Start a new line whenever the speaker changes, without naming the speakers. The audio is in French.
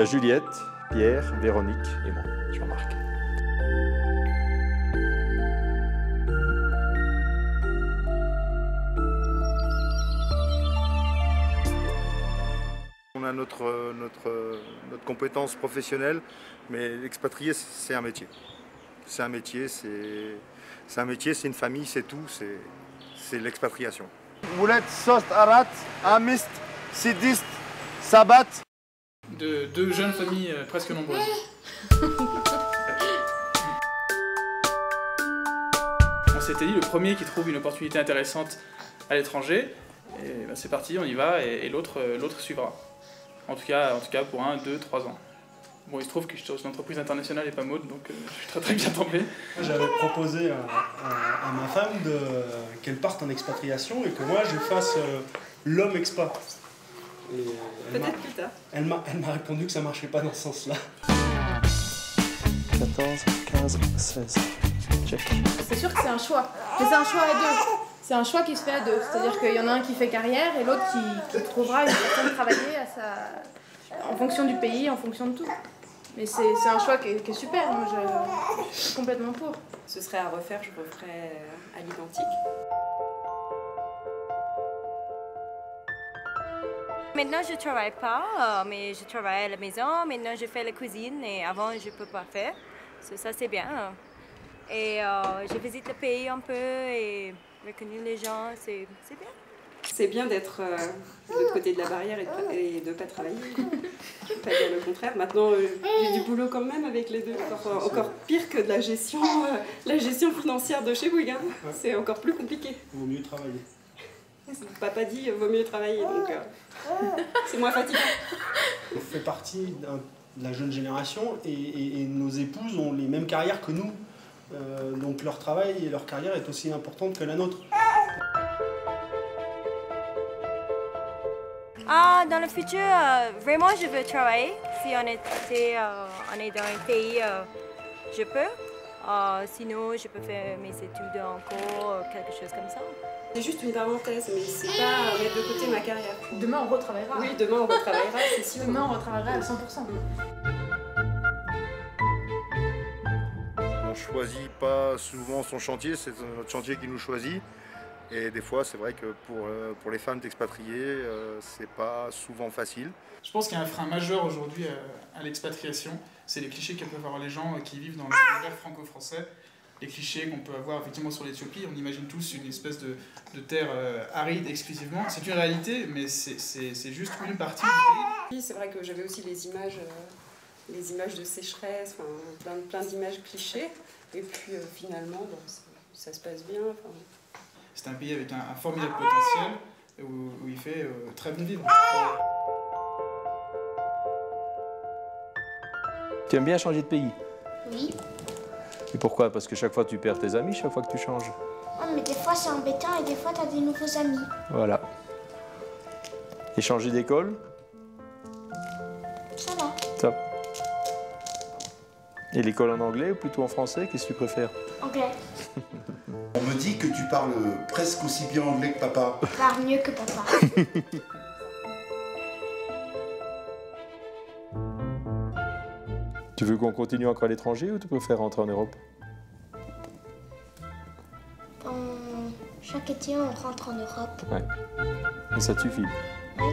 Juliette, Pierre, Véronique et moi, Jean-Marc.
On a notre compétence professionnelle, mais l'expatrié, c'est un métier. C'est un métier, c'est une famille, c'est tout, c'est l'expatriation.
ولاد صوت أرات أمست سيدست سبت.
De deux jeunes familles presque nombreuses. On s'était dit, le premier qui trouve une opportunité intéressante à l'étranger, ben c'est parti, on y va, et l'autre suivra. En tout cas pour 1, 2, 3 ans. Bon, il se trouve que je suis dans une entreprise internationale et pas mode, donc je suis très bien tombé.
J'avais proposé à ma femme qu'elle parte en expatriation et que moi je fasse l'homme expat.
Peut-être plus tard.
Elle m'a répondu que ça marchait pas dans ce sens-là.
14, 15, 16. Check.
C'est sûr que c'est un choix, mais c'est un choix à deux. C'est un choix qui se fait à deux. C'est-à-dire qu'il y en a un qui fait carrière et l'autre qui trouvera une façon de travailler en fonction du pays, en fonction de tout. Mais c'est un choix qui est super, moi je suis complètement pour.
Ce serait à refaire, je referais à l'identique.
Maintenant, je ne travaille pas, mais je travaille à la maison. Maintenant, je fais la cuisine et avant, je ne peux pas faire. Ça, c'est bien. Et je visite le pays un peu et reconnaître les gens, c'est bien.
C'est bien d'être de l'autre côté de la barrière et de ne pas travailler. Je ne peux pas dire le contraire. Maintenant, j'ai du boulot quand même avec les deux. Encore pire que de la gestion financière de chez Bouygues. Ouais. C'est encore plus compliqué.
Il vaut mieux travailler.
Papa dit vaut mieux travailler, donc c'est moins fatigant.
On fait partie de la jeune génération et nos épouses ont les mêmes carrières que nous. Donc leur travail et leur carrière est aussi importante que la nôtre.
Dans le futur, vraiment, je veux travailler. Si on est dans un pays, je peux. Sinon, je peux faire mes études en cours, quelque chose comme ça.
C'est juste une parenthèse, mais c'est pas mettre de côté ma carrière.
Demain, on retravaillera.
Oui, demain, on retravaillera, c'est sûr.
Demain, on retravaillera à 100%.
On ne choisit pas souvent son chantier, c'est notre chantier qui nous choisit. Et des fois, c'est vrai que pour les femmes d'expatriés, c'est pas souvent facile.
Je pense qu'il y a un frein majeur aujourd'hui à l'expatriation, c'est les clichés que peuvent avoir les gens qui vivent dans l'univers franco-français. Les clichés qu'on peut avoir effectivement sur l'Éthiopie, on imagine tous une espèce de terre aride exclusivement. C'est une réalité, mais c'est juste une partie du pays.
C'est vrai que j'avais aussi les images de sécheresse, plein d'images clichés. Et puis finalement, bon, ça se passe bien.
C'est un pays avec un formidable potentiel où il fait très bon vivre.
Tu aimes bien changer de pays?
Oui.
Et pourquoi? Parce que chaque fois tu perds tes amis, chaque fois que tu changes.
Oh, mais des fois c'est embêtant et des fois t'as des nouveaux amis.
Voilà. Et changer d'école?
Ça va.
Top. Et l'école en anglais ou plutôt en français? Qu'est-ce que tu préfères?
Anglais.
On me dit que tu parles presque aussi bien anglais que papa.
Je parle mieux que papa.
Tu veux qu'on continue encore à l'étranger ou tu préfères rentrer en Europe?
Chaque été, on rentre en Europe.
Ouais. Et ça te suffit?
Oui.